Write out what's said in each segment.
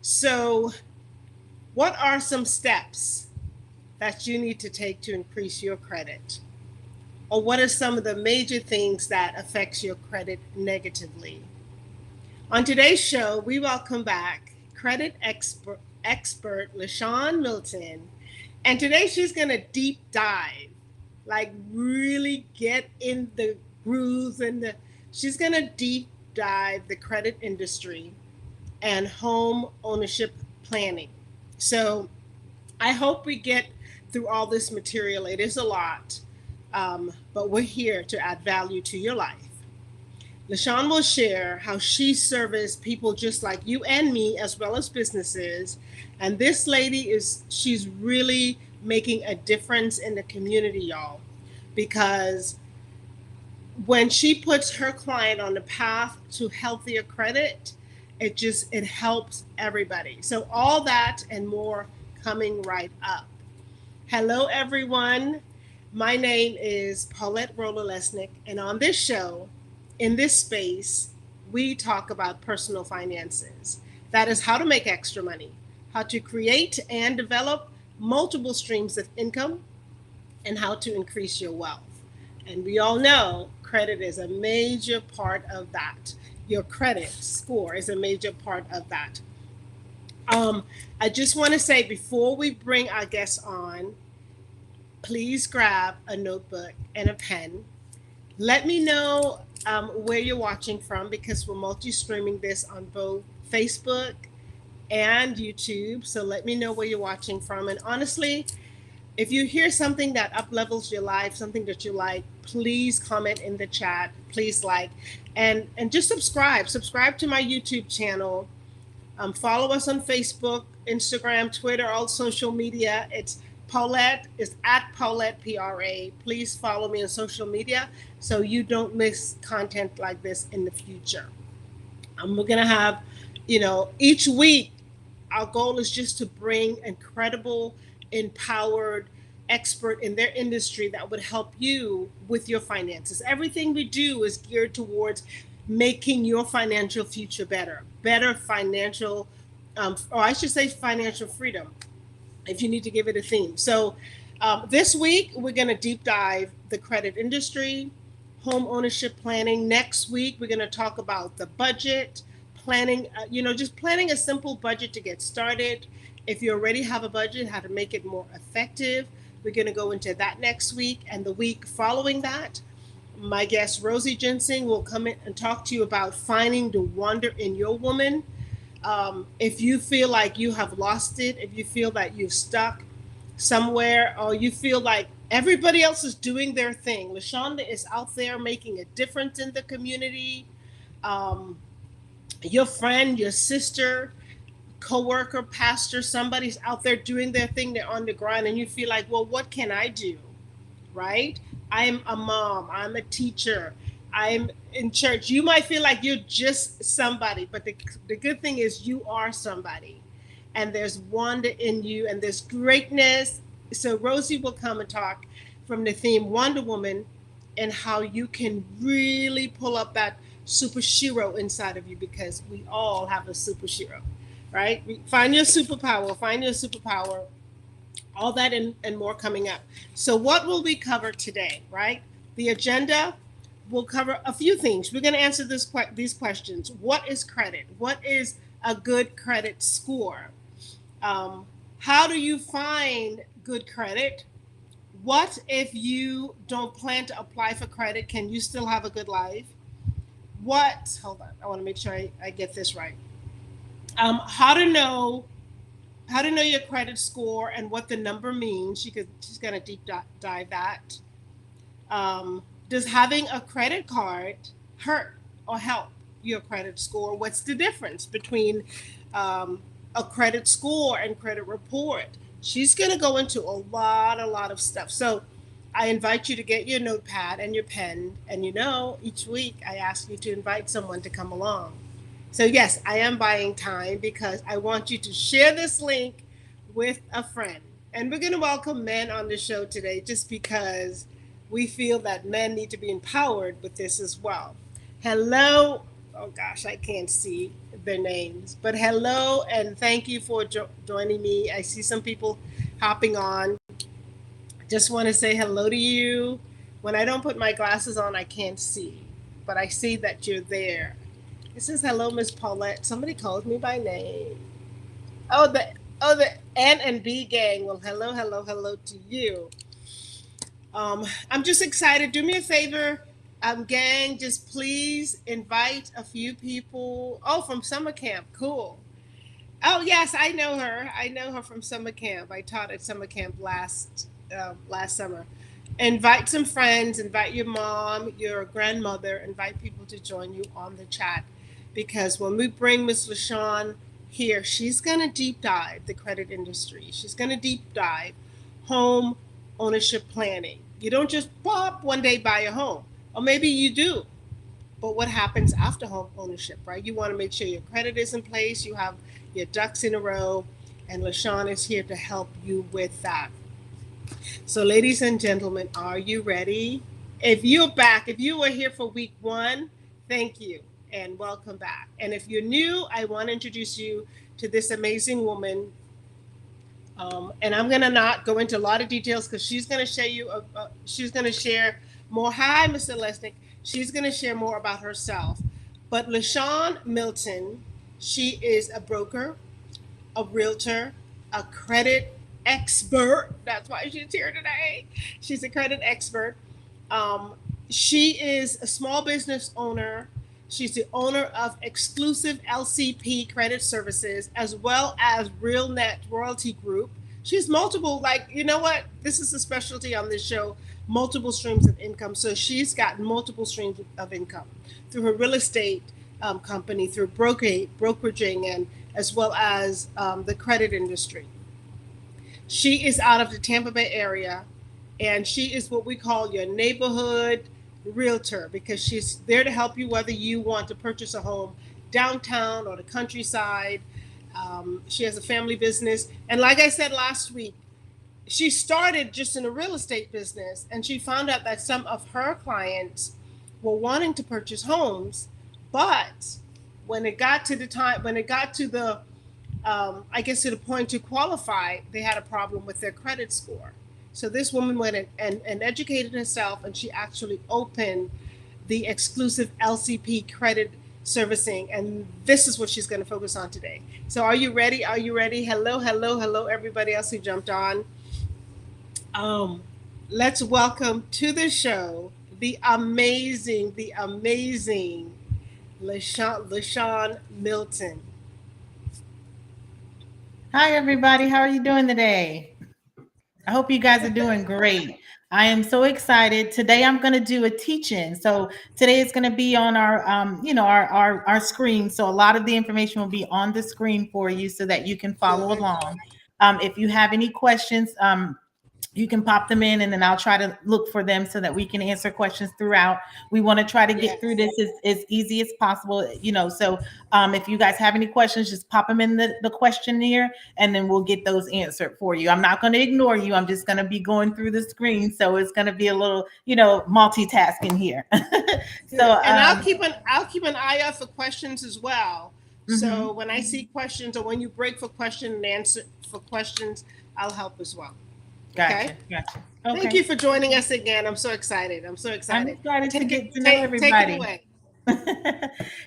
So, what are some steps that you need to take to increase your credit? Or what are some of the major things that affects your credit negatively? On today's show, we welcome back credit expert LaShawn Milton. And today she's going to deep dive, like really get in the grooves she's going to deep dive the credit industry and home ownership planning. So I hope we get through all this material. It is a lot, but we're here to add value to your life. LaShawn will share how she services people just like you and me, as well as businesses. And this lady she's really making a difference in the community, y'all, because when she puts her client on the path to healthier credit, it helps everybody. So all that and more coming right up. Hello, everyone. My name is Paulette Rolle-Alesnik, and on this show, in this space, we talk about personal finances. That is how to make extra money, how to create and develop multiple streams of income, and how to increase your wealth. And we all know credit is a major part of that. Your credit score is a major part of that. I just want to say before we bring our guests on, please grab a notebook and a pen. Let me know where you're watching from, because we're multi-streaming this on both Facebook and YouTube. So let me know where you're watching from. And honestly, if you hear something that up-levels your life, something that you like, please comment in the chat. Please like, and just subscribe. Subscribe to my YouTube channel. Follow us on Facebook, Instagram, Twitter, all social media. It's Paulette is at Paulette PRA. Please follow me on social media so you don't miss content like this in the future. We're gonna have, each week, our goal is just to bring incredible, empowered expert in their industry that would help you with your finances. Everything we do is geared towards making your financial future better financial, or I should say financial freedom, if you need to give it a theme. So this week, we're going to deep dive the credit industry, home ownership planning. Next week, we're going to talk about the budget, planning, just planning a simple budget to get started. If you already have a budget, how to make it more effective. We're going to go into that next week. And the week following that, my guest, Rosie Ginseng, will come in and talk to you about finding the wonder in your woman. If you feel like you have lost it, if you feel that you're stuck somewhere, or you feel like everybody else is doing their thing, LaShawn is out there making a difference in the community. Your friend, your sister, coworker, pastor, somebody's out there doing their thing, they're on the grind, and you feel like, well, what can I do? Right? I'm a mom, I'm a teacher, I'm in church. You might feel like you're just somebody, but the good thing is you are somebody. And there's wonder in you, and there's greatness. So Rosie will come and talk from the theme Wonder Woman, and how you can really pull up that superhero inside of you, because we all have a superhero, right? Find your superpower, all that and more coming up. So what will we cover today, right? The agenda will cover a few things. We're going to answer these questions. What is credit? What is a good credit score? How do you find good credit? What if you don't plan to apply for credit? Can you still have a good life? Hold on, I want to make sure I get this right. How to know your credit score and what the number means. She's going to deep dive that. Does having a credit card hurt or help your credit score? What's the difference between a credit score and credit report? She's going to go into a lot of stuff. So I invite you to get your notepad and your pen. And each week I ask you to invite someone to come along. So yes, I am buying time because I want you to share this link with a friend. And we're going to welcome men on the show today just because we feel that men need to be empowered with this as well. Hello. Oh gosh, I can't see their names. But hello, and thank you for joining me. I see some people hopping on. Just want to say hello to you. When I don't put my glasses on, I can't see, but I see that you're there. It says hello, Miss Paulette. Somebody called me by name. Oh, the N and B gang. Well, hello to you. I'm just excited. Do me a favor, gang. Just please invite a few people. Oh, from summer camp. Cool. Oh yes, I know her. I know her from summer camp. I taught at summer camp last summer. Invite some friends. Invite your mom, your grandmother. Invite people to join you on the chat, because when we bring Miss LaShawn here, she's gonna deep dive the credit industry. She's gonna deep dive home ownership planning. You don't just pop one day buy a home, or maybe you do, but what happens after home ownership, right? You want to make sure your credit is in place, you have your ducks in a row, and LaShawn is here to help you with that. So, ladies and gentlemen, are you ready? If you're back, if you were here for week 1, thank you and welcome back. And if you're new, I want to introduce you to this amazing woman. And I'm gonna not go into a lot of details because she's gonna share she's gonna share more. Hi, Mr. Lesnick. She's gonna share more about herself. But LaShawn Milton, she is a broker, a realtor, a credit expert. That's why she's here today. She's a credit expert. She is a small business owner. She's the owner of exclusive LCP credit services, as well as RealNet Royalty Group. She's multiple, like, you know what? This is a specialty on this show, multiple streams of income. So she's got multiple streams of income through her real estate company, through brokeraging, and as well as the credit industry. She is out of the Tampa Bay area, and she is what we call your neighborhood realtor, because she's there to help you whether you want to purchase a home downtown or the countryside. She has a family business, and like I said last week, she started just in a real estate business, and she found out that some of her clients were wanting to purchase homes, but when it got to the I guess to the point to qualify, they had a problem with their credit score. So this woman went and educated herself, and she actually opened the exclusive LCP credit servicing, and this is what she's going to focus on today. So are you ready? Are you ready? Hello, everybody else who jumped on. Let's welcome to the show the amazing LaShawn Milton. Hi, everybody. How are you doing today? I hope you guys are doing great. I am so excited. Today I'm going to do a teach-in. So today it's going to be on our, our screen. So a lot of the information will be on the screen for you so that you can follow along. If you have any questions, you can pop them in, and then I'll try to look for them so that we can answer questions throughout. We want to try to get through this as easy as possible, So if you guys have any questions, just pop them in the questionnaire, and then we'll get those answered for you. I'm not going to ignore you. I'm just going to be going through the screen. So it's going to be a little, multitasking here. And I'll keep an eye out for questions as well. So when I see questions, or when you break for question and answer for questions, I'll help as well. Gotcha. Okay. Thank you for joining us again. I'm so excited. I'm excited to get to know everybody. Take it away.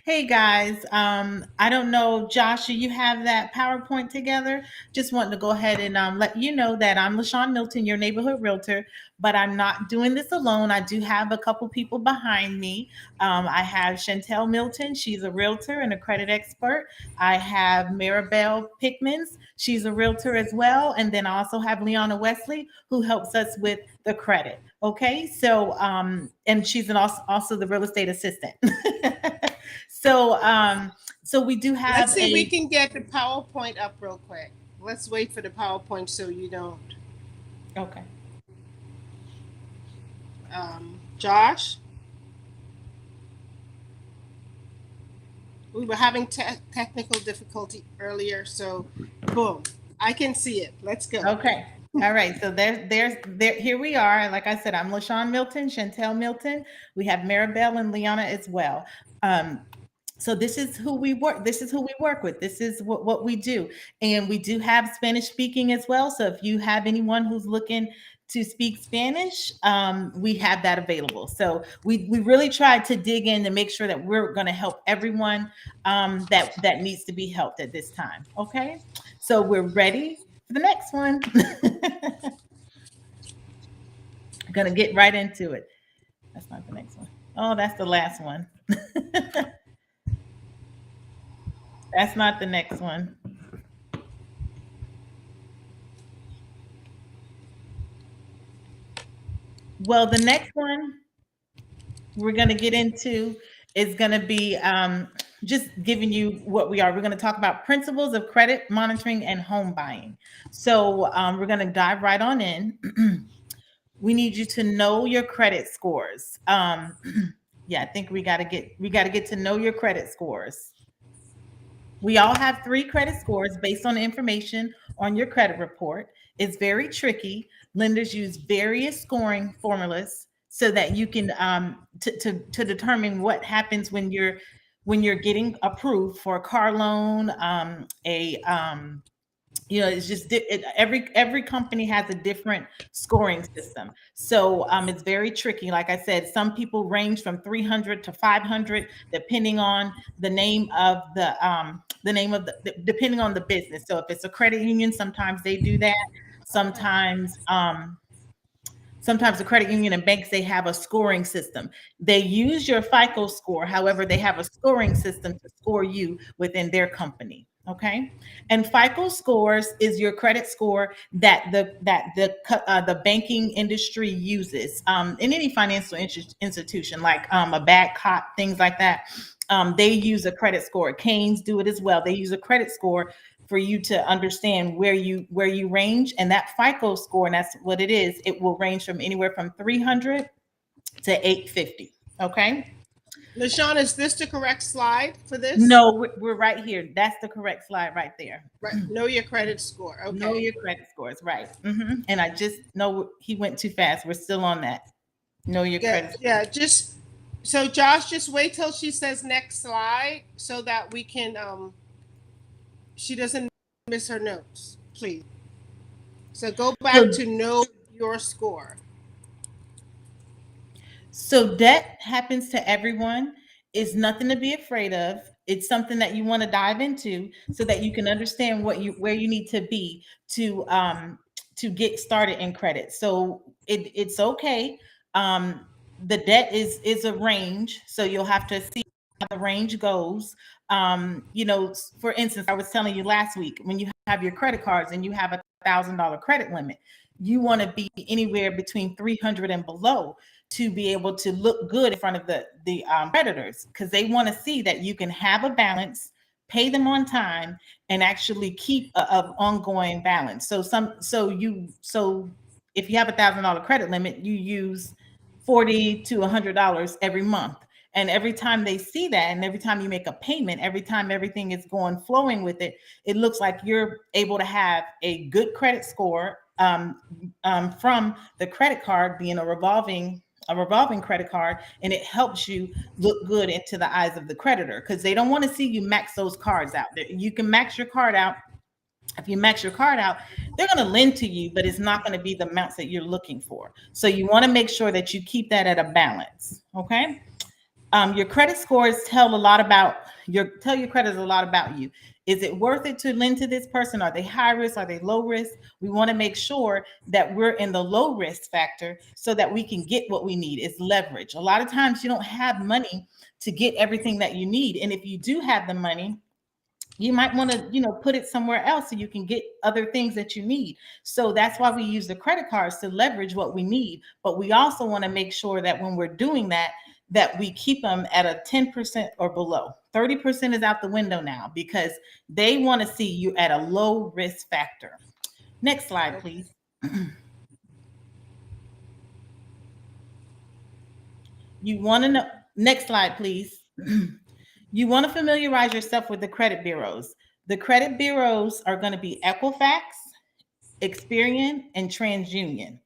Hey guys, I don't know, Josh, do you have that PowerPoint together? Just wanting to go ahead and let you know that I'm LaShawn Milton, your neighborhood realtor, but I'm not doing this alone. I do have a couple people behind me. I have Chantel Milton. She's a realtor and a credit expert. I have Maribel Pickmans. She's a realtor as well. And then I also have Leona Wesley, who helps us with the credit. Okay, so and she's also the real estate assistant. So we do have. Let's see if we can get the PowerPoint up real quick. Let's wait for the PowerPoint so you don't. Okay. Josh, we were having technical difficulty earlier, so boom, I can see it. Let's go. Okay. All right. So there. Here we are. Like I said, I'm LaShawn Milton, Chantel Milton. We have Maribel and Leona as well. So this is who we work. This is who we work with. This is what we do. And we do have Spanish speaking as well. So if you have anyone who's looking to speak Spanish, we have that available. So we really tried to dig in to make sure that we're going to help everyone that needs to be helped at this time. Okay. So we're ready for the next one. Going to get right into it. That's not the next one. Oh, that's the last one. That's not the next one. Well, the next one we're going to get into is going to be just giving you what we are. We're going to talk about principles of credit monitoring and home buying. So we're going to dive right on in. We need you to know your credit scores. Yeah, I think we got to get to know your credit scores. We all have 3 credit scores based on the information on your credit report. It's very tricky. Lenders use various scoring formulas so that you can to determine what happens when you're getting approved for a car loan, it's just every company has a different scoring system. So it's very tricky. Like I said, some people range from 300 to 500 depending on the name of depending on the business. So if it's a credit union, sometimes they do that. Sometimes the credit union and banks, they have a scoring system. They use your FICO score. However, they have a scoring system to score you within their company. Okay. And FICO scores is your credit score that the banking industry uses in any financial institution, like a Badcock, things like that. They use a credit score. Canes do it as well. They use a credit score for you to understand where you range, and that FICO score, and that's what it is. It will range from anywhere from 300 to 850. Okay. LaShawn, is this the correct slide for this? No, we're right here. That's the correct slide right there. Right. Know your credit score. Okay. Know your credit scores. Right. Mm-hmm. And I just know he went too fast. We're still on that. Know your credit score. Yeah. So Josh, just wait till she says next slide so that we can she doesn't miss her notes, please. So go back to know your score. So debt happens to everyone. It's nothing to be afraid of. It's something that you want to dive into so that you can understand where you need to be to get started in credit. So it's okay. The debt is a range, so you'll have to see how the range goes. For instance, I was telling you last week, when you have your credit cards and you have $1,000 credit limit, you want to be anywhere between 300 and below to be able to look good in front of the creditors, because they want to see that you can have a balance, pay them on time, and actually keep an ongoing balance. So if you have $1,000 credit limit, you use $40 to $100 every month. And every time they see that, and every time you make a payment, every time everything is flowing with it, it looks like you're able to have a good credit score from the credit card being a revolving credit card, and it helps you look good into the eyes of the creditor, because they don't want to see you max those cards out. You can max your card out. If you max your card out, they're going to lend to you, but it's not going to be the amounts that you're looking for. So you want to make sure that you keep that at a balance. Okay. Your credit scores tell your creditors a lot about you. Is it worth it to lend to this person? Are they high risk? Are they low risk? We want to make sure that we're in the low risk factor so that we can get what we need. It's leverage. A lot of times you don't have money to get everything that you need. And if you do have the money, you might want to, put it somewhere else so you can get other things that you need. So that's why we use the credit cards to leverage what we need. But we also want to make sure that when we're doing that we keep them at a 10% or below. 30% is out the window now because they want to see you at a low risk factor. Next slide, please. You want to know, next slide, please. You want to familiarize yourself with the credit bureaus. The credit bureaus are going to be Equifax, Experian, and TransUnion.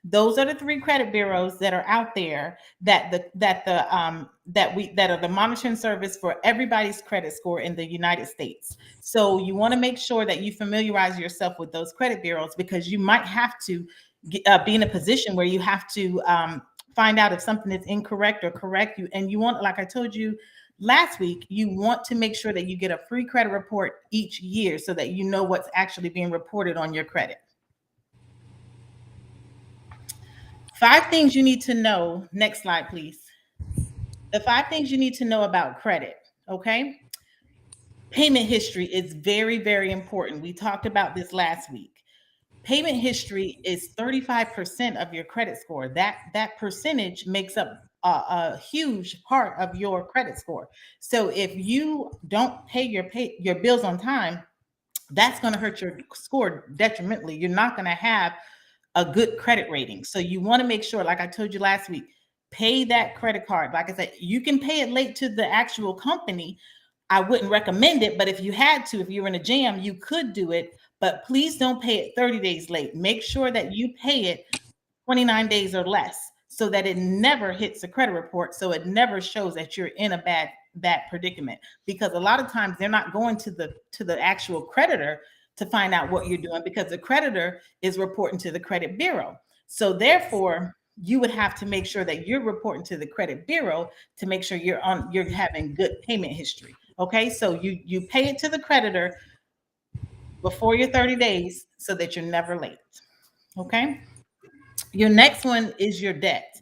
Those are the 3 credit bureaus that are out there that the that are the monitoring service for everybody's credit score in the United States. So you want to make sure that you familiarize yourself with those credit bureaus, because you might have to be in a position where you have to find out if something is incorrect or correct. You want, like I told you last week, you want to make sure that you get a free credit report each year so that you know what's actually being reported on your credit. 5 things you need to know. Next slide, please. The 5 things you need to know about credit, okay? Payment history is very, very important. We talked about this last week. Payment history is 35% of your credit score. That percentage makes up a huge part of your credit score. So if you don't pay your bills on time, that's going to hurt your score detrimentally. You're not going to have a good credit rating. So you want to make sure, like I told you last week, pay that credit card. Like I said, you can pay it late to the actual company. I wouldn't recommend it, but if you had to, if you were in a jam, you could do it. But please don't pay it 30 days late. Make sure that you pay it 29 days or less, so that it never hits the credit report, so it never shows that you're in a bad predicament. Because a lot of times they're not going to the actual creditor to find out what you're doing, because the creditor is reporting to the credit bureau. So therefore, you would have to make sure that you're reporting to the credit bureau to make sure you're having good payment history. Okay, so you pay it to the creditor before your 30 days so that you're never late. Okay. Your next one is your debt.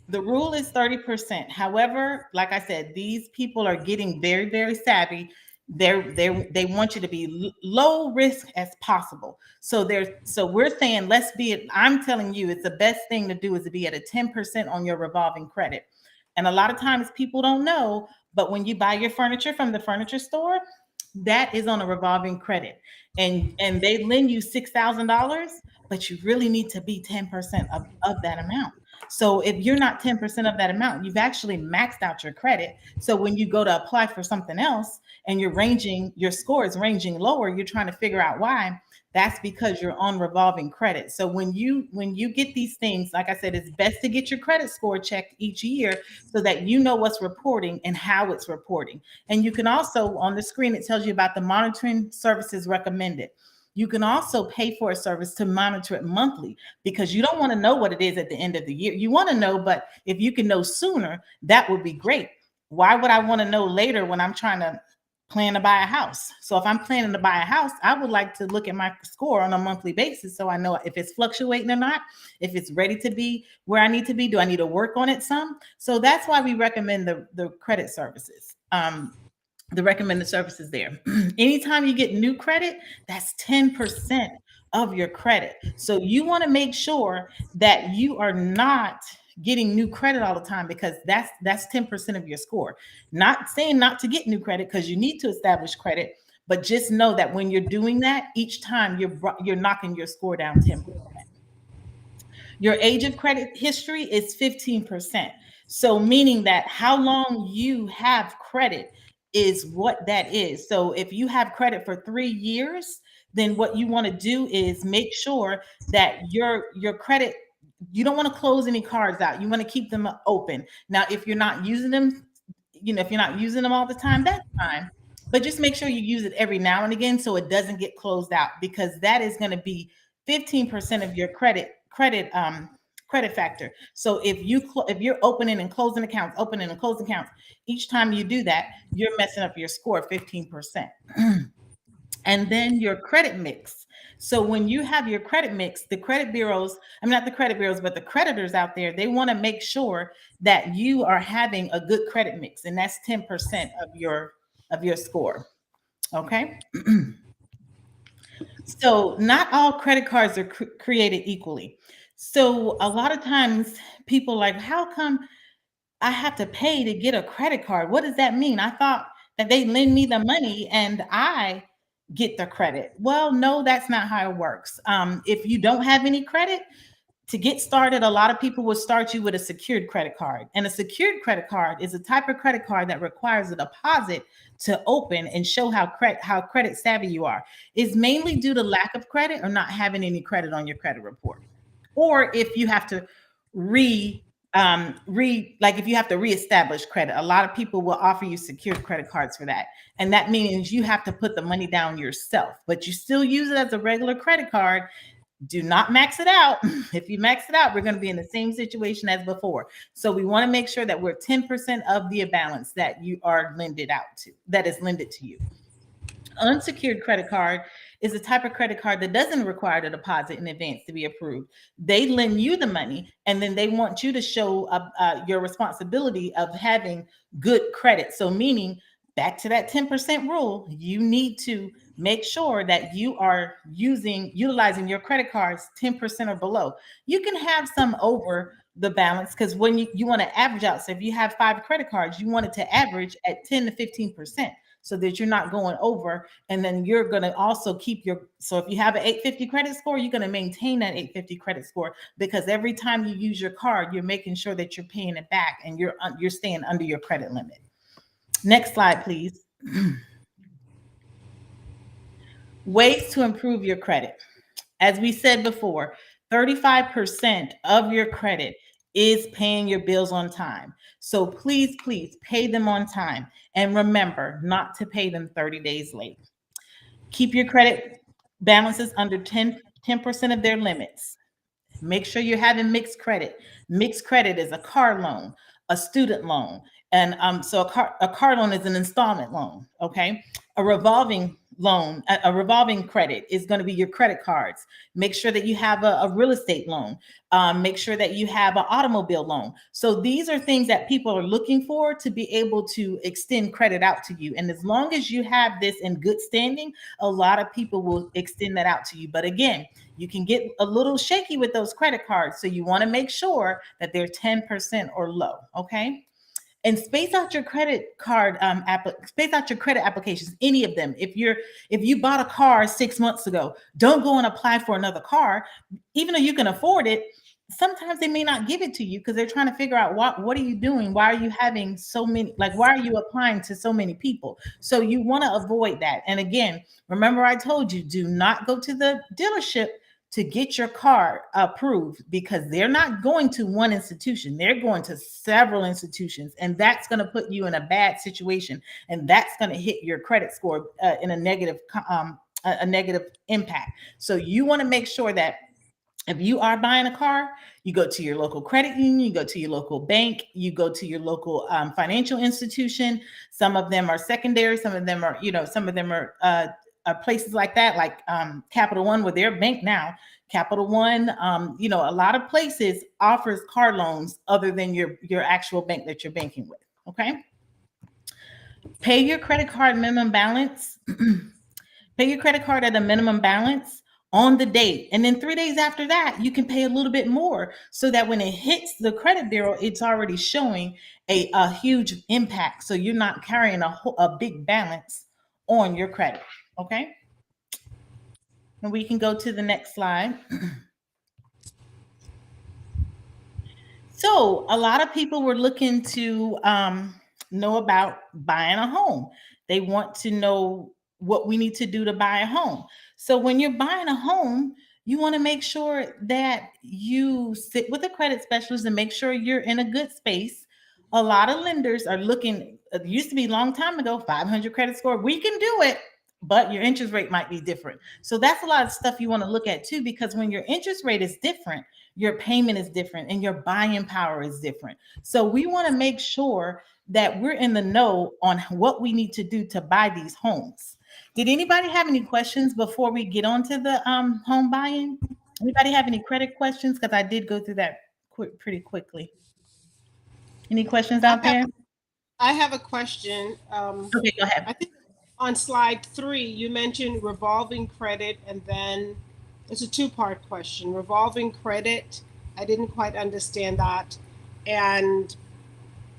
The rule is 30%. However, like I said, these people are getting very, very savvy. They want you to be low risk as possible. So we're saying, I'm telling you, it's the best thing to do is to be at a 10% on your revolving credit. And a lot of times people don't know, but when you buy your furniture from the furniture store, that is on a revolving credit, and they lend you $6,000, but you really need to be 10% of that amount. So if you're not 10% of that amount, you've actually maxed out your credit. So when you go to apply for something else and your score is ranging lower, you're trying to figure out why. That's because you're on revolving credit. So when you get these things, like I said, it's best to get your credit score checked each year so that you know what's reporting and how it's reporting. And you can also, on the screen, it tells you about the monitoring services recommended. You can also pay for a service to monitor it monthly, because you don't want to know what it is at the end of the year. You want to know, but if you can know sooner, that would be great. Why would I want to know later when I'm trying to plan to buy a house? So if I'm planning to buy a house, I would like to look at my score on a monthly basis so I know if it's fluctuating or not, if it's ready to be where I need to be. Do I need to work on it some? So that's why we recommend the credit services. The recommended services there. Anytime you get new credit, that's 10% of your credit. So you want to make sure that you are not getting new credit all the time, because that's 10% of your score. Not saying not to get new credit, because you need to establish credit, but just know that when you're doing that, each time you're knocking your score down 10%. Your age of credit history is 15%. So meaning that how long you have credit is what that is. So if you have credit for 3 years, then what you want to do is make sure that your credit, you don't want to close any cards out. You want to keep them open. Now, if you're not using them, if you're not using them all the time, that's fine. But just make sure you use it every now and again so it doesn't get closed out, because that is going to be 15% of your credit factor. So if you're opening and closing accounts, each time you do that, you're messing up your score 15%. And then your credit mix. So when you have your credit mix, the credit bureaus, not the credit bureaus, but the creditors out there, they want to make sure that you are having a good credit mix, and that's 10% of your score. Okay. So not all credit cards are created equally. So a lot of times people like, how come I have to pay to get a credit card? What does that mean? I thought that they lend me the money and I get the credit. Well, no, that's not how it works. If you don't have any credit, to get started, a lot of people will start you with a secured credit card. And a secured credit card is a type of credit card that requires a deposit to open and show how credit savvy you are. It's mainly due to lack of credit or not having any credit on your credit report. Or if you have to like if you have to reestablish credit, a lot of people will offer you secured credit cards for that. And that means you have to put the money down yourself, but you still use it as a regular credit card. Do not max it out. If you max it out, we're going to be in the same situation as before. So we want to make sure that we're 10% of the balance that you are lended out to, that is lended to you. Unsecured credit card is a type of credit card that doesn't require the deposit in advance to be approved. They lend you the money, and then they want you to show your responsibility of having good credit. So meaning, back to that 10% rule, you need to make sure that you are utilizing your credit cards 10% or below. You can have some over the balance, because when you want to average out. So if you have 5 credit cards, you want it to average at 10 to 15%, so that you're not going over. And then you're going to also keep so if you have an 850 credit score, you're going to maintain that 850 credit score, because every time you use your card, you're making sure that you're paying it back and you're staying under your credit limit. Next slide, please. Ways to improve your credit. As we said before, 35% of your credit is paying your bills on time. So please, please pay them on time. And remember not to pay them 30 days late. Keep your credit balances under 10% of their limits. Make sure you're having mixed credit. Mixed credit is a car loan, a student loan, and so a car loan is an installment loan. Okay, a revolving loan, a revolving credit is going to be your credit cards. Make sure that you have a real estate loan. Make sure that you have an automobile loan. So these are things that people are looking for to be able to extend credit out to you. And as long as you have this in good standing, a lot of people will extend that out to you. But again, you can get a little shaky with those credit cards. So you want to make sure that they're 10% or low. Okay. And space out your credit card space out your credit applications, any of them. If you bought a car 6 months ago, don't go and apply for another car, even though you can afford it. Sometimes they may not give it to you because they're trying to figure out what are you doing? Why are you having so many, like, why are you applying to so many people? So you want to avoid that. And again, remember I told you, do not go to the dealership to get your car approved, because they're not going to one institution. They're going to several institutions, and that's going to put you in a bad situation. And that's going to hit your credit score in a negative impact. So you want to make sure that if you are buying a car, you go to your local credit union, you go to your local bank, you go to your local financial institution. Some of them are secondary, some of them are places like that, like Capital One with their bank now. Capital One, a lot of places offers car loans other than your actual bank that you're banking with. Okay. Pay your credit card minimum balance. Pay your credit card at a minimum balance on the date. And then 3 days after that, you can pay a little bit more, so that when it hits the credit bureau, it's already showing a huge impact. So you're not carrying a big balance on your credit. Okay. And we can go to the next slide. So a lot of people were looking to know about buying a home. They want to know what we need to do to buy a home. So when you're buying a home, you want to make sure that you sit with a credit specialist and make sure you're in a good space. A lot of lenders are looking, it used to be a long time ago, 500 credit score. We can do it, but your interest rate might be different. So that's a lot of stuff you want to look at too, because when your interest rate is different, your payment is different and your buying power is different. So we want to make sure that we're in the know on what we need to do to buy these homes. Did anybody have any questions before we get on to the home buying? Anybody have any credit questions? Because I did go through that pretty quickly. Any questions out there? I have a question. Okay, go ahead. I think on slide 3, you mentioned revolving credit, and then it's a 2-part question. Revolving credit, I didn't quite understand that, and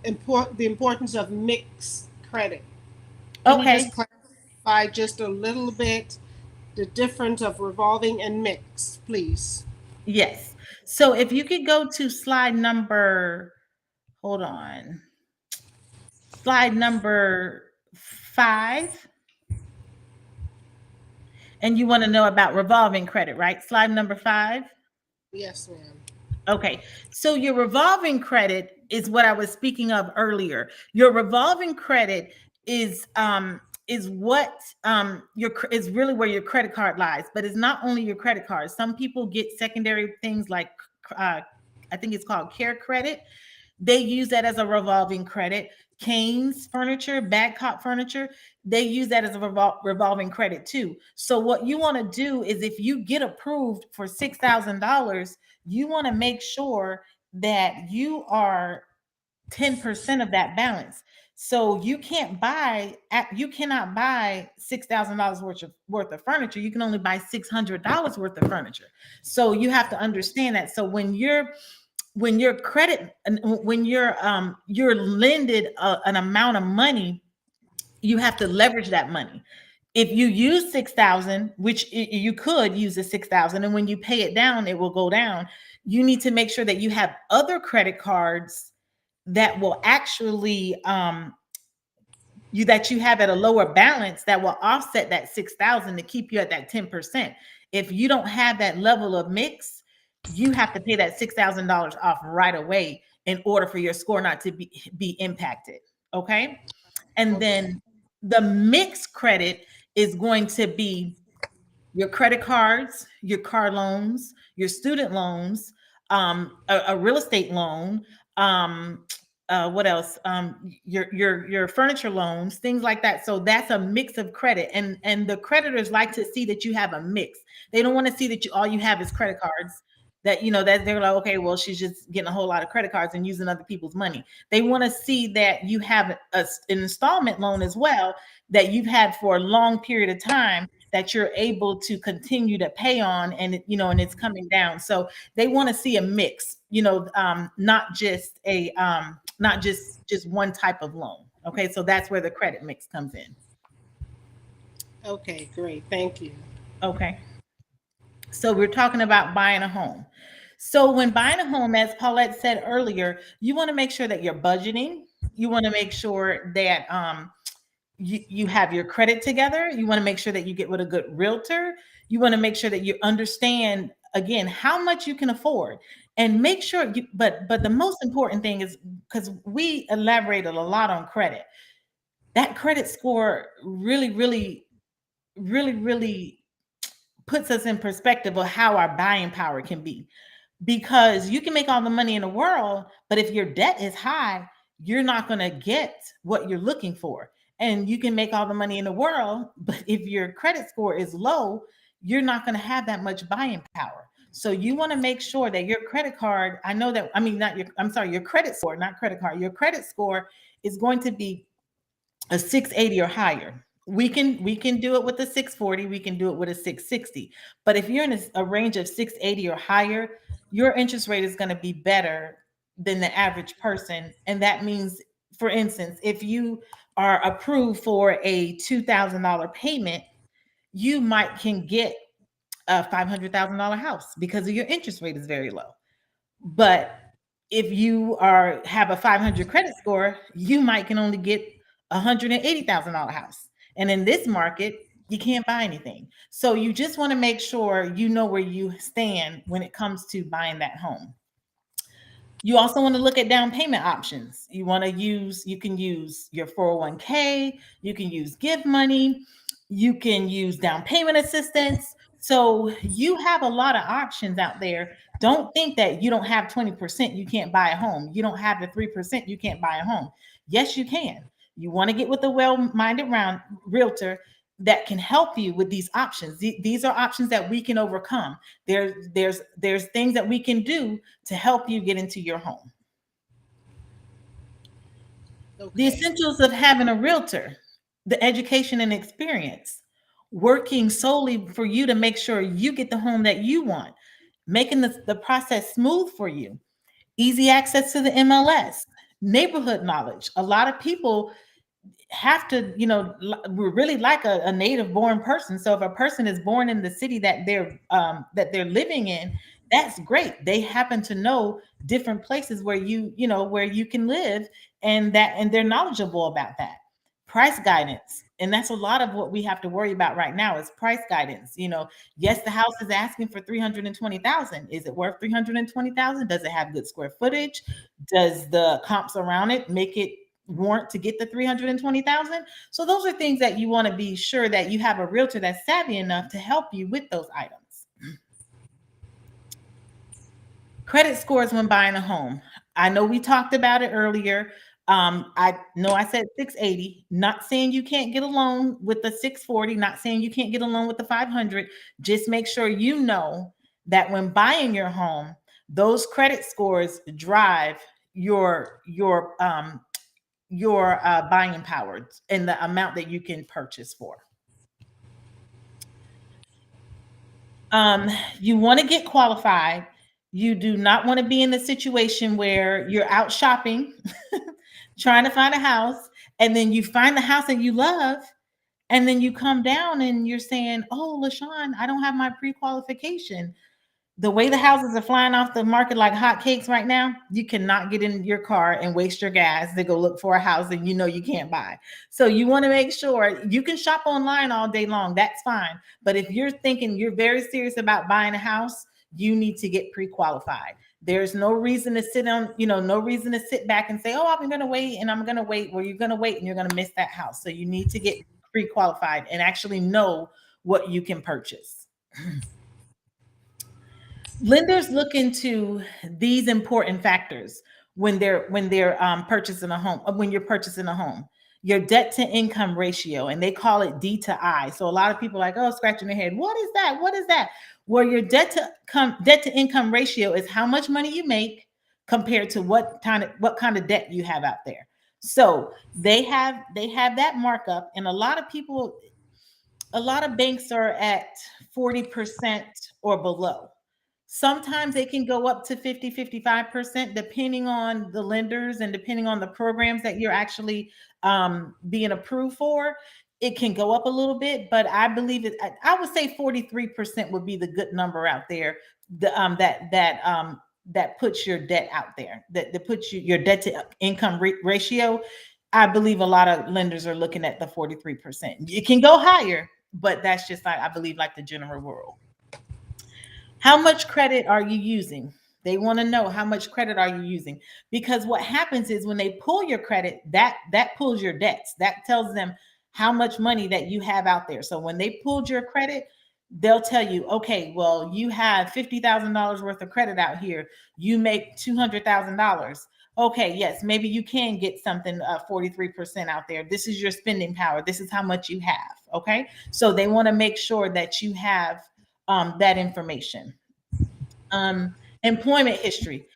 the importance of mixed credit. Can you just clarify just a little bit the difference of revolving and mixed, please? Yes. So if you could go to slide number, hold on. Slide number 5. And you want to know about revolving credit, right? Slide number 5. Yes, ma'am. Okay. So your revolving credit is what I was speaking of earlier. Your revolving credit is what is really where your credit card lies, but it's not only your credit card. Some people get secondary things like uh I think it's called care credit. They use that as a revolving credit. Canes furniture, Badcock furniture, they use that as a revolving credit too. So what you want to do is if you get approved for $6,000, you want to make sure that you are 10% of that balance. So you cannot buy $6,000 worth of furniture. You can only buy $600 worth of furniture. So you have to understand that. So when your credit when you're lended an amount of money, you have to leverage that money. If you use 6,000, which you could use the 6,000, and when you pay it down it will go down, you need to make sure that you have other credit cards that will actually you have at a lower balance that will offset that 6,000 to keep you at that 10%. If you don't have that level of mix, you have to pay that $6,000 off right away in order for your score not to be impacted. Okay. And Okay. then the mixed credit is going to be your credit cards, your car loans, your student loans, a real estate loan, what else? Your furniture loans, things like that. So that's a mix of credit, and the creditors like to see that you have a mix. They don't want to see that all you have is credit cards. That that they're like, okay, well, she's just getting a whole lot of credit cards and using other people's money. They want to see that you have an installment loan as well that you've had for a long period of time that you're able to continue to pay on, and it's coming down. So they want to see a mix, not just one type of loan. Okay, so that's where the credit mix comes in. Okay, great. Thank you. Okay, so we're talking about buying a home. So when buying a home, as Paulette said earlier, you want to make sure that you're budgeting. You want to make sure that you have your credit together. You want to make sure that you get with a good realtor. You want to make sure that you understand again how much you can afford, and make sure but the most important thing is, because we elaborated a lot on credit, that credit score really puts us in perspective of how our buying power can be. Because you can make all the money in the world, but if your debt is high, you're not going to get what you're looking for. And you can make all the money in the world, but if your credit score is low, you're not going to have that much buying power. So you want to make sure that your credit card, I know that, I mean, not your, I'm sorry, your credit score, not credit card, your credit score is going to be a 680 or higher. We can do it with a 640, we can do it with a 660. But if you're in a range of 680 or higher, your interest rate is going to be better than the average person. And that means, for instance, if you are approved for a $2,000 payment, you might can get a $500,000 house because of your interest rate is very low. But if you have a 500 credit score, you might can only get $180,000 house. And in this market, you can't buy anything. So you just want to make sure you know where you stand when it comes to buying that home. You also want to look at down payment options. You can use your 401k, you can use give money, you can use down payment assistance. So you have a lot of options out there. Don't think that you don't have 20%, you can't buy a home. You don't have the 3%, you can't buy a home. Yes, you can. You want to get with a well-minded realtor that can help you with these options. These are options that we can overcome. There's things that we can do to help you get into your home. The Okay. essentials of having a realtor: the education and experience, working solely for you to make sure you get the home that you want, making the process smooth for you, easy access to the MLS, neighborhood knowledge. A lot of people have to, we're really like a native born person. So if a person is born in the city that they're living in, that's great. They happen to know different places where you can live, and they're knowledgeable about that. Price guidance, And that's a lot of what we have to worry about right now is price guidance. Yes, the house is asking for 320,000. Is it worth 320,000? Does it have good square footage? Does the comps around it make it warrant to get the 320,000? So those are things that you want to be sure that you have a realtor that's savvy enough to help you with those items. Credit scores when buying a home. I know we talked about it earlier. I know I said 680, not saying you can't get a loan with the 640, not saying you can't get a loan with the 500. Just make sure you know that when buying your home, those credit scores drive your buying power and the amount that you can purchase for. You want to get qualified. You do not want to be in the situation where you're out shopping, trying to find a house, and then you find the house that you love, and then you come down and you're saying, "Oh, LaShawn, I don't have my pre-qualification." The way the houses are flying off the market like hotcakes right now, you cannot get in your car and waste your gas to go look for a house that you can't buy. So you want to make sure you can shop online all day long. That's fine. But if you're thinking you're very serious about buying a house, you need to get pre-qualified. There's no reason to sit no reason to sit back and say, "Oh, I'm going to wait and I'm going to wait." Well, you're going to wait and you're going to miss that house. So you need to get pre-qualified and actually know what you can purchase. Lenders look into these important factors when they're purchasing a home. When you're purchasing a home, your debt to income ratio, and they call it D to I. So a lot of people are like, "Oh, scratching their head. What is that? What is that?" Well, your debt to income ratio is how much money you make compared to what kind of debt you have out there. So they have that markup, and a lot of banks are at 40% or below. Sometimes they can go up to 50, 55%, depending on the lenders and depending on the programs that you're actually being approved for. It can go up a little bit, but I believe I would say 43% would be the good number out there. That puts your debt out there. That puts your debt to income ratio. I believe a lot of lenders are looking at the 43%. It can go higher, but that's just I believe like the general rule. How much credit are you using? They want to know how much credit are you using, because what happens is when they pull your credit, that pulls your debts. That tells them how much money that you have out there. So when they pulled your credit, they'll tell you, "Okay, well, you have $50,000 worth of credit out here. You make $200,000. Okay, yes, maybe you can get something 43% out there. This is your spending power. This is how much you have." Okay, so they want to make sure that you have that information. Employment history.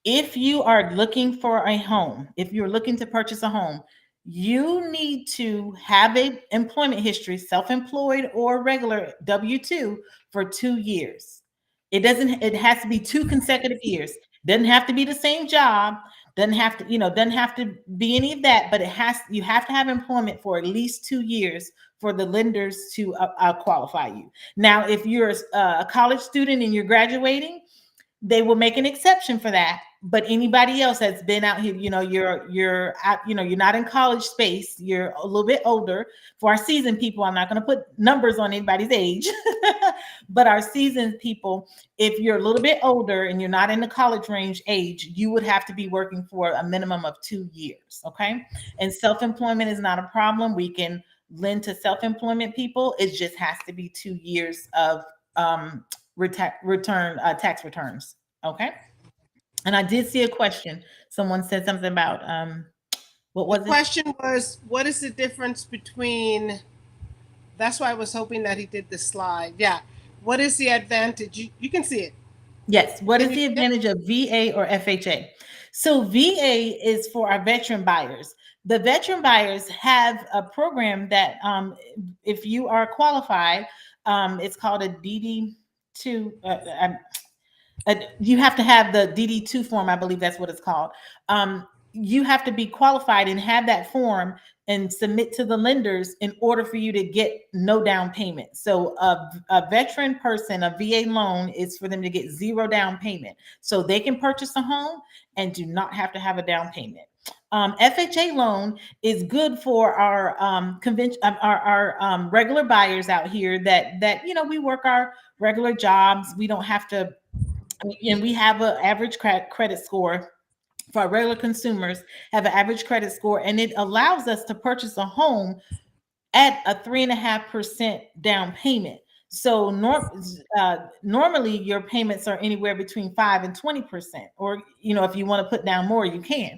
If you are looking for a home, if you're looking to purchase a home, you need to have a employment history, self-employed or regular W-2 for 2 years. It has to be 2 consecutive years. Doesn't have to be the same job. Doesn't have to be any of that, but you have to have employment for at least 2 years for the lenders to qualify you. Now, if you're a college student and you're graduating, they will make an exception for that. But anybody else that's been out here, you're not in college space, you're a little bit older. For our seasoned people, I'm not going to put numbers on anybody's age, but our seasoned people, if you're a little bit older and you're not in the college range age, you would have to be working for a minimum of 2 years. Okay. And self-employment is not a problem. We can lend to self-employment people. It just has to be 2 years of tax returns. Okay. And I did see a question. Someone said something about what was the question was, what is the difference between? That's why I was hoping that he did the slide. Yeah. What is the advantage? You can see it. Yes. What is the advantage of VA or FHA? So VA is for our veteran buyers. The veteran buyers have a program that if you are qualified, it's called a DD2. You have to have the DD2 form. I believe that's what it's called. You have to be qualified and have that form and submit to the lenders in order for you to get no down payment. So a veteran person, a VA loan is for them to get 0 down payment. So they can purchase a home and do not have to have a down payment. FHA loan is good for our regular buyers out here that we work our regular jobs. We don't have to, and we have an average credit score. For our regular consumers, have an average credit score, and it allows us to purchase a home at a 3.5% down payment. So normally your payments are anywhere between 5 and 20%, or if you want to put down more, you can.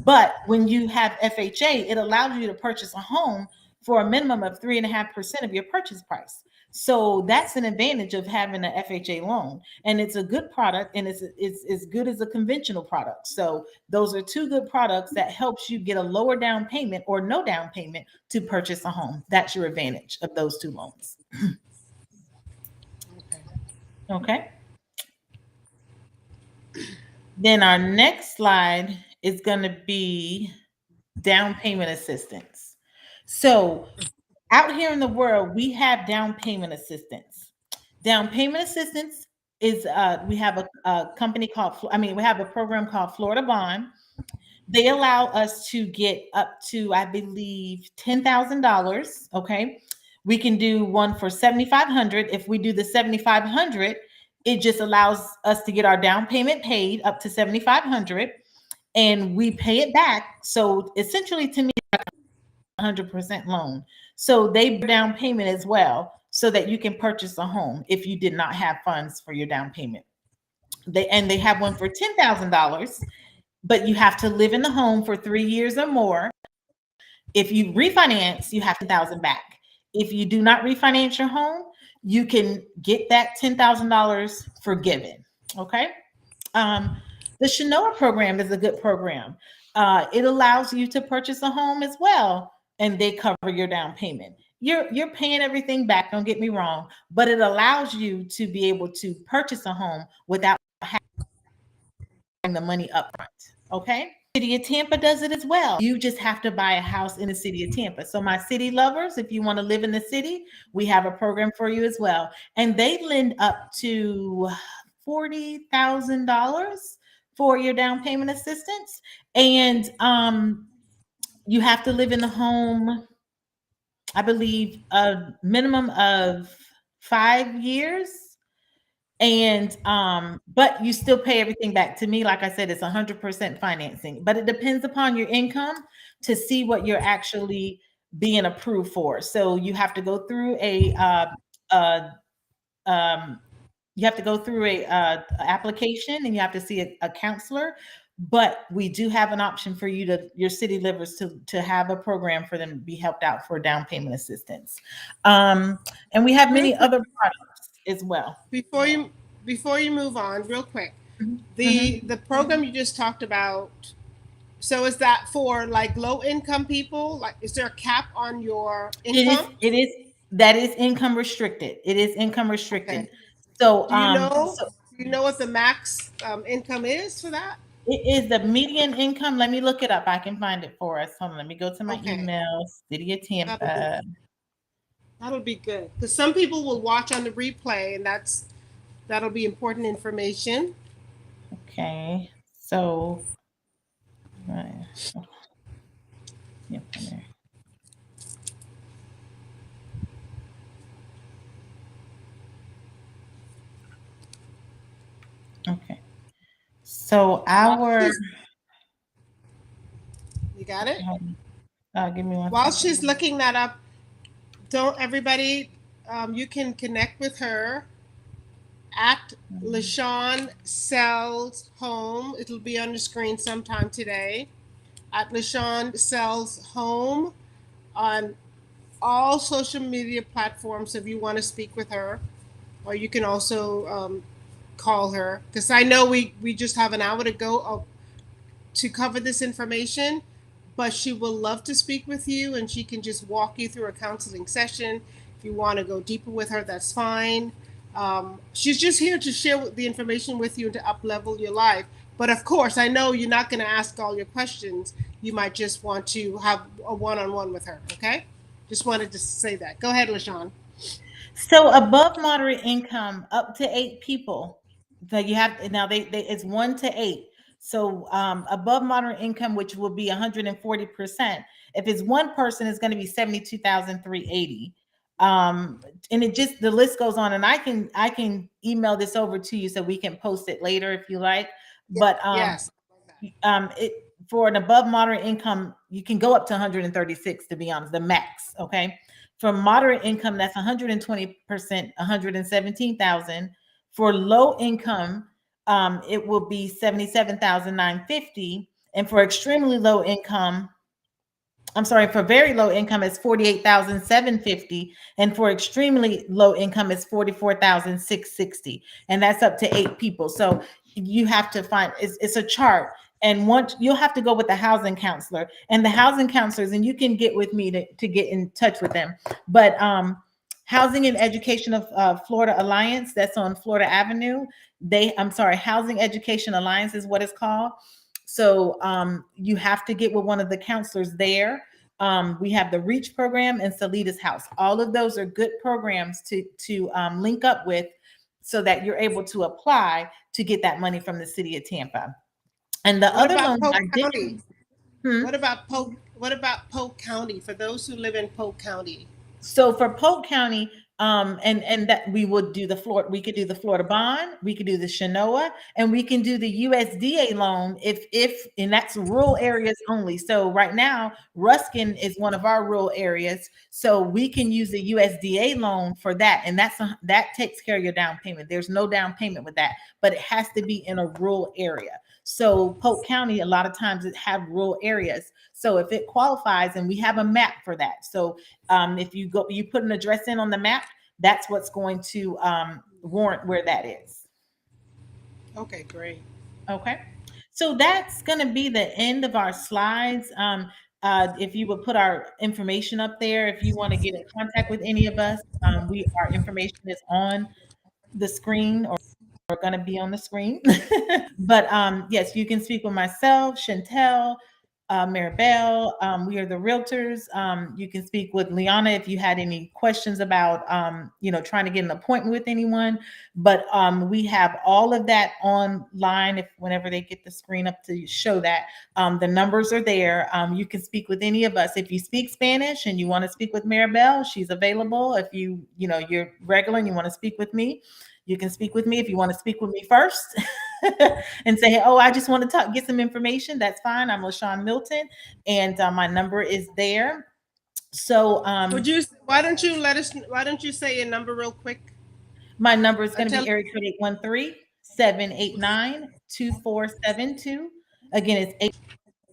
But when you have FHA, it allows you to purchase a home for a minimum of 3.5% of your purchase price. So that's an advantage of having an FHA loan, and it's a good product, and it's as good as a conventional product. So those are two good products that helps you get a lower down payment or no down payment to purchase a home. That's your advantage of those two loans. Okay. Then our next slide is going to be down payment assistance. So out here in the world, we have down payment assistance. Down payment assistance is we have a company called, we have a program called Florida Bond. They allow us to get up to, I believe, $10,000. Okay, we can do one for $7,500. If we do the $7,500, it just allows us to get our down payment paid up to $7,500, and we pay it back. So essentially, to me, 100% loan. So they down payment as well, so that you can purchase a home if you did not have funds for your down payment. They have one for $10,000, but you have to live in the home for 3 years or more. If you refinance, you have $10,000 back. If you do not refinance your home, you can get that $10,000 forgiven. Okay. The Shanoa program is a good program. It allows you to purchase a home as well, and they cover your down payment. You're paying everything back, don't get me wrong, but it allows you to be able to purchase a home without having the money up front. Okay. City of Tampa does it as well. You just have to buy a house in the city of Tampa. So my city lovers, if you want to live in the city, we have a program for you as well. And they lend up to $40,000 for your down payment assistance. And you have to live in the home, I believe, a minimum of 5 years. And but you still pay everything back. To me, like I said, it's 100% financing, but it depends upon your income to see what you're actually being approved for. So you have to go through a application, and you have to see a counselor. But we do have an option for your city livers to have a program for them to be helped out for down payment assistance. And we have many other products as well. Before you move on, real quick, the program you just talked about, so is that for like low income people? Like, is there a cap on your income? That is income restricted. It is income restricted. Okay. So do you know what the max income is for that? It is the median income. Let me look it up. I can find it for us. Hold on. Let me go to my emails. City of Tampa. That'll be good, because some people will watch on the replay, and that'll be important information. Okay. So, right. Yep. Okay. So you got it? Give me one. While she's looking that up, don't everybody, you can connect with her at LaShawn Sells Home. It'll be on the screen sometime today. At LaShawn Sells Home on all social media platforms if you want to speak with her, or you can also call her, because I know we just have an hour to go to cover this information, but she will love to speak with you, and she can just walk you through a counseling session. If you want to go deeper with her, that's fine. She's just here to share the information with you and to up-level your life. But of course, I know you're not going to ask all your questions. You might just want to have a one-on-one with her, okay? Just wanted to say that. Go ahead, LaShawn. So above moderate income, up to 8 people. So you have, now it's 1 to 8. So above moderate income, which will be 140%. If it's one person, it's going to be 72,380. And it just, the list goes on, and I can email this over to you so we can post it later if you like. But Yes. it, for an above moderate income, you can go up to 136, to be honest, the max. Okay. For moderate income, that's 120%, 117,000. For low income, it will be 77,950. And for extremely low income, I'm sorry, for very low income, it's 48,750. And for extremely low income, it's 44,660. And that's up to 8 people. So you have to find, it's a chart. And once you'll have to go with the housing counselor, and the housing counselors, and you can get with me to get in touch with them. But Housing and Education of Florida Alliance, that's on Florida Avenue. I'm sorry, Housing Education Alliance is what it's called. So you have to get with one of the counselors there. We have the Reach program and Salita's House. All of those are good programs to link up with, so that you're able to apply to get that money from the city of Tampa. And the What other about loans Polk I County? didn't. What about Polk? What about Polk County for those who live in Polk County? So for Polk County, and that we would do the Florida, we could do the Florida bond, we could do the Shanoa, and we can do the USDA loan if and that's rural areas only. So right now, Ruskin is one of our rural areas, so we can use the USDA loan for that, and that takes care of your down payment. There's no down payment with that, but it has to be in a rural area. So Polk County, a lot of times it have rural areas. So if it qualifies, and we have a map for that. So if you put an address in on the map, that's what's going to warrant where that is. Okay, great. Okay. So that's going to be the end of our slides. If you would put our information up there, if you want to get in contact with any of us, our information is on the screen, or going to be on the screen. But yes, you can speak with myself, Chantel, Maribel. We are the realtors. You can speak with Liana if you had any questions about, trying to get an appointment with anyone. But we have all of that online. If whenever they get the screen up to show that, the numbers are there. You can speak with any of us. If you speak Spanish and you want to speak with Maribel, she's available. If you're regular and you want to speak with me, you can speak with me. If you want to speak with me first and say, oh, I just want to get some information, that's fine. I'm LaShawn Milton, and my number is there. So why don't you say your number real quick? My number is going to be area code 813-789-2472. Again, it's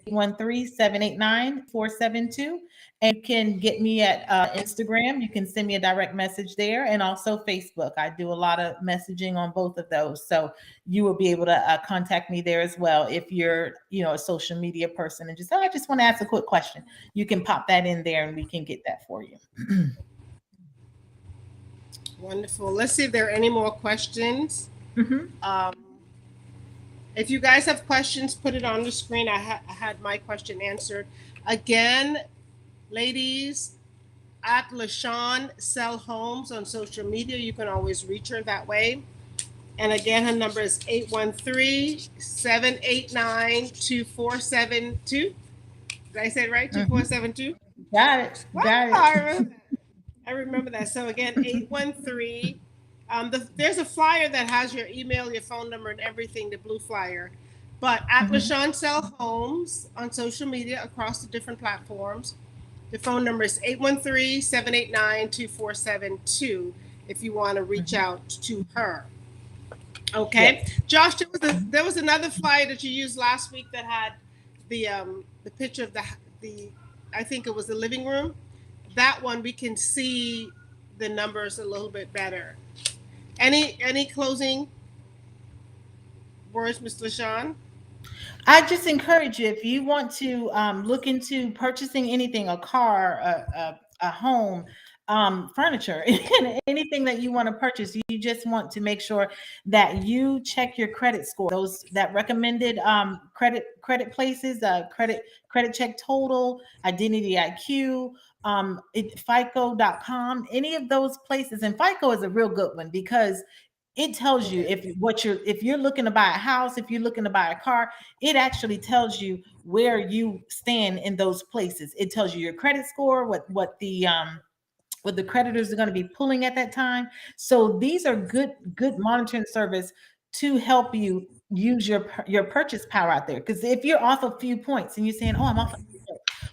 813-789-2472. And you can get me at Instagram. You can send me a direct message there, and also Facebook. I do a lot of messaging on both of those. So you will be able to contact me there as well. If you're, a social media person and I just want to ask a quick question, you can pop that in there and we can get that for you. Wonderful. Let's see if there are any more questions. Mm-hmm. If you guys have questions, put it on the screen. I had my question answered. Again, ladies, at LaShawn Sell Homes on social media, you can always reach her that way. And again, her number is 813-789-2472. Did I say it right? 2472? Got it. I remember that. So again, 813. There's a flyer that has your email, your phone number, and everything, the blue flyer. But at LaShawn Sell Homes on social media across the different platforms, the phone number is 813-789-2472 if you want to reach out to her. Okay. Yes. Josh, there was another flyer that you used last week that had the picture of the I think it was the living room. That one we can see the numbers a little bit better. Any closing words, Ms. LaShawn? I just encourage you, if you want to look into purchasing anything, a car, a home, furniture, anything that you want to purchase, you just want to make sure that you check your credit score. Those that recommended credit places, credit check total, Identity IQ, FICO.com, any of those places. And FICO is a real good one because It tells you if you're looking to buy a house, if you're looking to buy a car, it actually tells you where you stand in those places. It tells you your credit score, what the creditors are going to be pulling at that time. So these are good monitoring service to help you use your purchase power out there. Because if you're off a few points and you're saying, "Oh, I'm off,"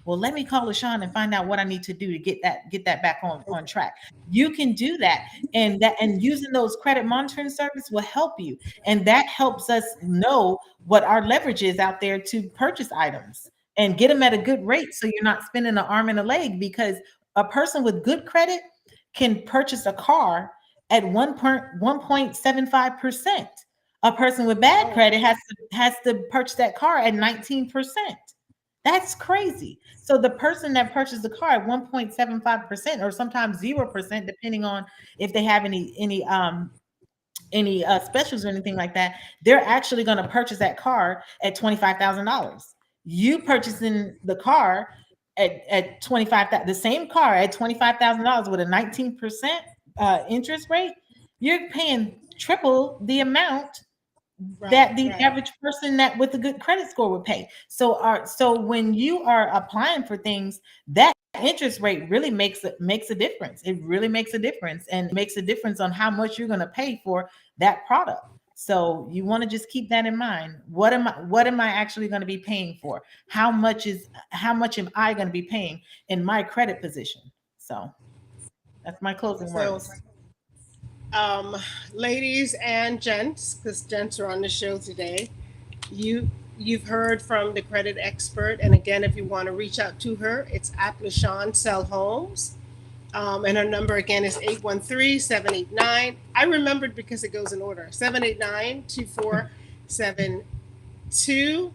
well, let me call LaShawn and find out what I need to do to get that back on track. You can do that, and using those credit monitoring service will help you, and that helps us know what our leverage is out there to purchase items and get them at a good rate, so you're not spending an arm and a leg. Because a person with good credit can purchase a car at 1.75%. A person with bad credit has to purchase that car at 19%. That's crazy. So the person that purchased the car at 1.75% or sometimes 0%, depending on if they have any specials or anything like that, they're actually going to purchase that car at $25,000. You purchasing the car at 25, the same car at $25,000 with a 19% interest rate, you're paying triple the amount that the average person that with a good credit score would pay. So when you are applying for things, that interest rate really makes a difference. It really makes a difference, and makes a difference on how much you're going to pay for that product. So you want to just keep that in mind. What am I actually going to be paying for? How much am I going to be paying in my credit position? So that's my closing words. Ladies and gents, because gents are on the show today, you've heard from the credit expert. And again, if you want to reach out to her, it's at LaShawn Sell Homes. And her number again is 813-789. I remembered because it goes in order. 789-2472.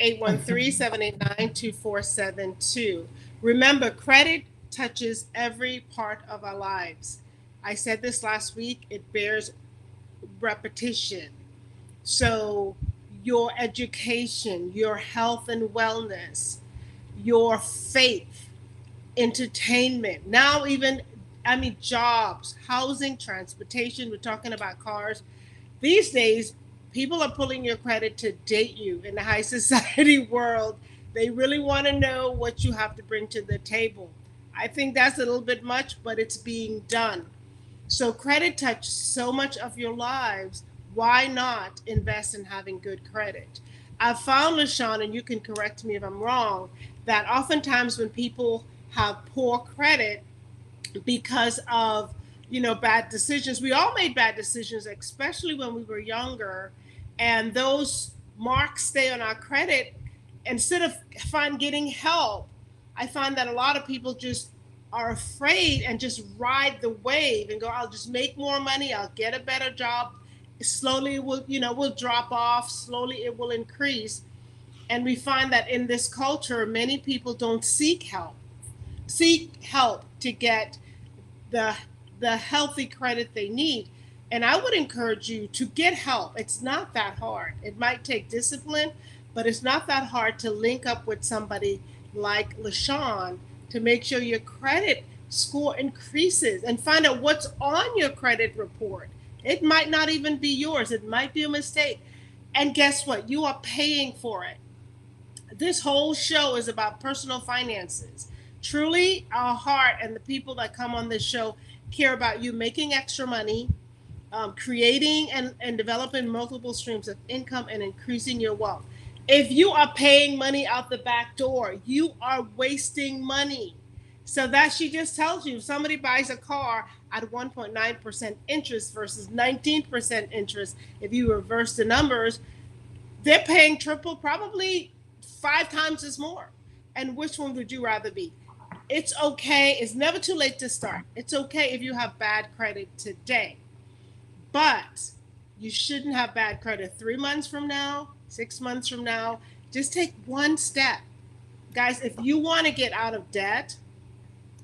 813-789-2472. Remember, credit touches every part of our lives. I said this last week, it bears repetition. So your education, your health and wellness, your faith, entertainment, now even, jobs, housing, transportation, we're talking about cars. These days, people are pulling your credit to date you in the high society world. They really want to know what you have to bring to the table. I think that's a little bit much, but it's being done. So credit touches so much of your lives. Why not invest in having good credit? I've found, LaShawn, and you can correct me if I'm wrong, that oftentimes when people have poor credit because of, bad decisions, we all made bad decisions, especially when we were younger, and those marks stay on our credit. Instead of getting help, I find that a lot of people just are afraid and just ride the wave and go, I'll just make more money, I'll get a better job. Slowly it will drop off, slowly it will increase. And we find that in this culture, many people don't seek help to get the healthy credit they need. And I would encourage you to get help. It's not that hard. It might take discipline, but it's not that hard to link up with somebody like LaShawn to make sure your credit score increases, and find out what's on your credit report. It might not even be yours. It might be a mistake. And guess what? You are paying for it. This whole show is about personal finances. Truly, our heart and the people that come on this show care about you making extra money, creating and developing multiple streams of income, and increasing your wealth. If you are paying money out the back door, you are wasting money. So that she just tells you, if somebody buys a car at 1.9% interest versus 19% interest, if you reverse the numbers, they're paying triple, probably 5 times as more. And which one would you rather be? It's okay. It's never too late to start. It's okay if you have bad credit today, but you shouldn't have bad credit 3 months from now, 6 months from now. Just take one step. Guys, if you want to get out of debt,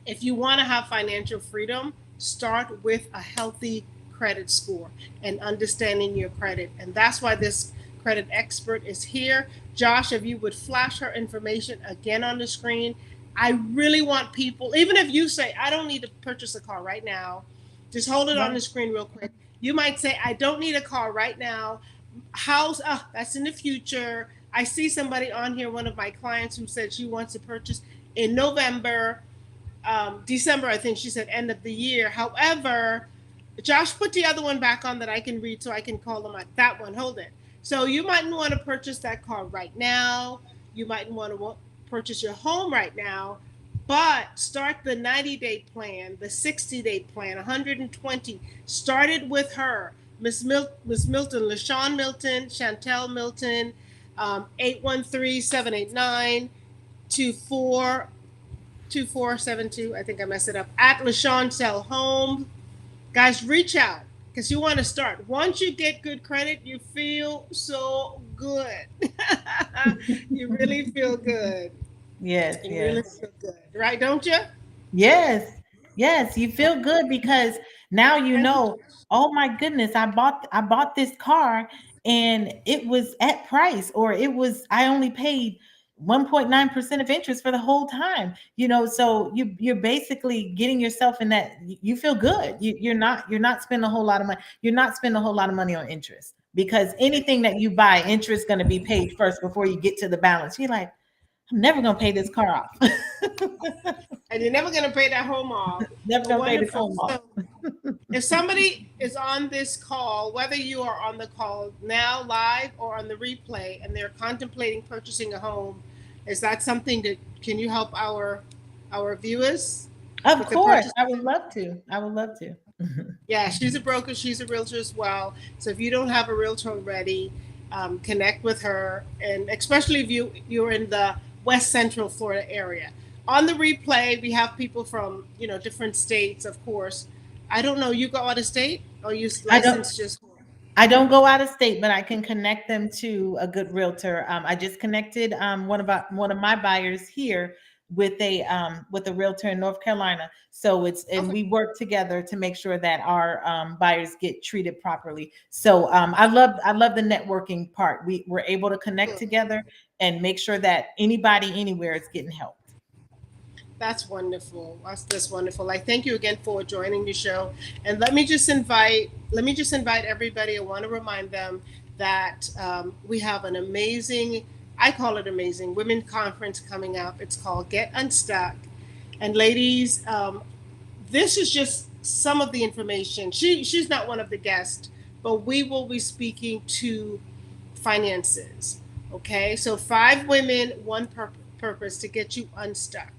if you want to have financial freedom, start with a healthy credit score and understanding your credit. And that's why this credit expert is here. Josh, if you would flash her information again on the screen. I really want people, even if you say, I don't need to purchase a car right now, just hold it on the screen real quick. You might say, I don't need a car right now. House, that's in the future. I see somebody on here, one of my clients, who said she wants to purchase in November, December, I think she said, end of the year. However, Josh, put the other one back on that I can read so I can call them out. That one, hold it. So you mightn't want to purchase that car right now. You mightn't want to purchase your home right now, but start the 90-day plan, the 60-day plan, 120. Start it with her. Miss Milton, LaShawn Milton, Chantel Milton, 813-789-2472. I think I messed it up. At LaShawn Sell Home. Guys, reach out because you want to start. Once you get good credit, you feel so good. You really feel good. Yes, You yes. really feel good, right? Don't you? Yes, yes, you feel good because now you know, oh my goodness, I bought this car and it was at price, or I only paid 1.9% of interest for the whole time. So you're basically getting yourself in that you feel good. You're not spending a whole lot of money. You're not spending a whole lot of money on interest, because anything that you buy, interest is going to be paid first before you get to the balance. You're like, I'm never going to pay this car off. And you're never going to pay that home off. Never going to pay this home off. So if somebody is on this call, whether you are on the call now live or on the replay, and they're contemplating purchasing a home, is that something that, can you help our viewers? Of course, I would love to. Yeah, she's a broker. She's a realtor as well. So if you don't have a realtor already, connect with her, and especially if you're in the West Central Florida area. On the replay, we have people from different states, of course. I don't know. You go out of state, or you license just? I don't go out of state, but I can connect them to a good realtor. I just connected one of my buyers here with a realtor in North Carolina. So we work together to make sure that our buyers get treated properly. So I love the networking part. We're able to connect together and make sure that anybody anywhere is getting help. That's wonderful. That's wonderful. I thank you again for joining the show. And let me just invite everybody. I want to remind them that we have an amazing, I call it amazing, women conference coming up. It's called Get Unstuck. And ladies, this is just some of the information. She's not one of the guests, but we will be speaking to finances. Okay, so 5 women, one purpose to get you unstuck.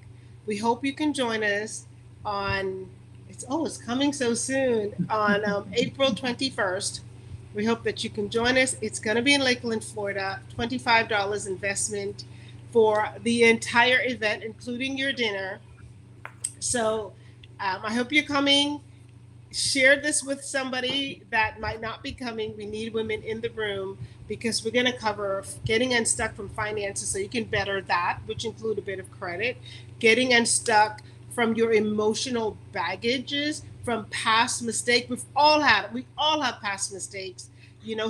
We hope you can join us on, it's coming so soon, on April 21st. We hope that you can join us. It's going to be in Lakeland, Florida, $25 investment for the entire event, including your dinner. So I hope you're coming. Share this with somebody that might not be coming. We need women in the room, because we're going to cover getting unstuck from finances so you can better that, which include a bit of credit, getting unstuck from your emotional baggages, from past mistakes. We all have past mistakes.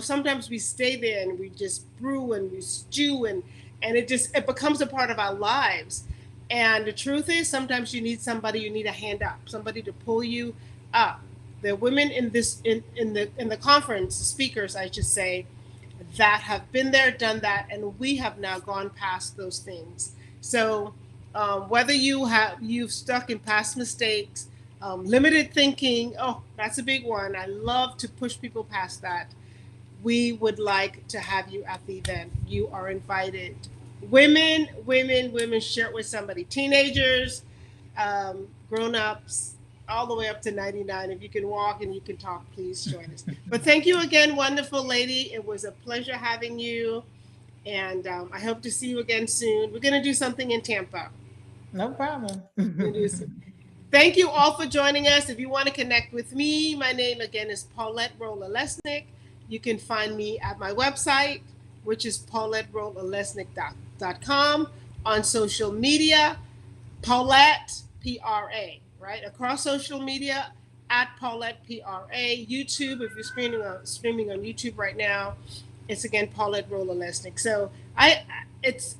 Sometimes we stay there and we just brew and we stew, and it becomes a part of our lives. And the truth is, sometimes you need a hand up, somebody to pull you up. There are women in the conference, speakers, I should say, that have been there, done that, and we have now gone past those things. So whether you've stuck in past mistakes, limited thinking, that's a big one. I love to push people past that. We would like to have you at the event. You are invited. Women, share it with somebody. Teenagers, grown-ups, all the way up to 99. If you can walk and you can talk, please join us. But thank you again, wonderful lady. It was a pleasure having you. And I hope to see you again soon. We're going to do something in Tampa. No problem. Thank you all for joining us. If you want to connect with me, my name again is Paulette Rolle-Alesnik. You can find me at my website, which is pauletterolle-alesnik.com. On social media, Paulette, P-R-A. Right, across social media, at Paulette PRA. YouTube, if you're streaming on YouTube right now, it's again Paulette Rolle-Alesnik. So it's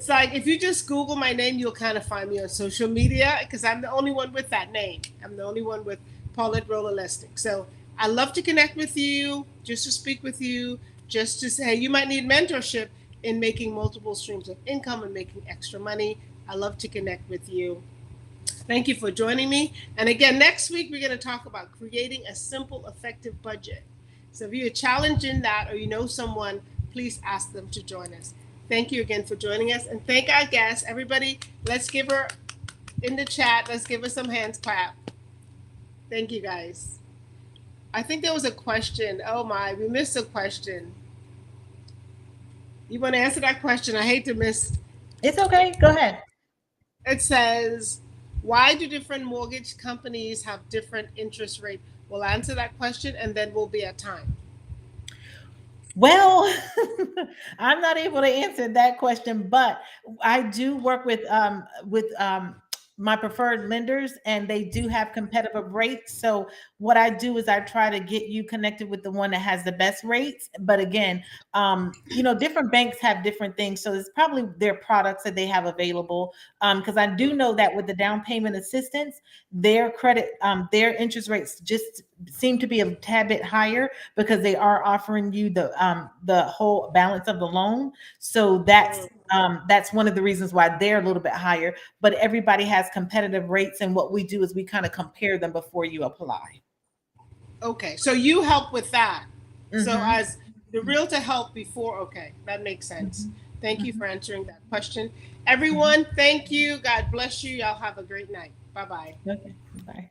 like if you just Google my name, you'll kind of find me on social media, because I'm the only one with that name. I'm the only one with Paulette Rolle-Alesnik. So I love to connect with you, just to speak with you, just to say you might need mentorship in making multiple streams of income and making extra money. I love to connect with you. Thank you for joining me. And again, next week, we're going to talk about creating a simple, effective budget. So if you're challenged in that or you know someone, please ask them to join us. Thank you again for joining us. And thank our guest. Everybody, let's give her in the chat. Let's give her some hands clap. Thank you, guys. I think there was a question. Oh my, we missed a question. You want to answer that question? I hate to miss. It's okay. Go ahead. It says, why do different mortgage companies have different interest rate? We'll answer that question and then we'll be at time. Well, I'm not able to answer that question, but I do work with my preferred lenders, and they do have competitive rates. So what I do is I try to get you connected with the one that has the best rates. But again, different banks have different things, so it's probably their products that they have available. Because I do know that with the down payment assistance, their credit, their interest rates just seem to be a tad bit higher because they are offering you the whole balance of the loan. So that's one of the reasons why they're a little bit higher. But everybody has competitive rates, and what we do is we kind of compare them before you apply. Okay, so you help with that. Mm-hmm. So as the realtor help before, okay, that makes sense. Mm-hmm. Thank you for answering that question. Everyone, thank you. God bless you. Y'all have a great night. Bye-bye. Okay, bye.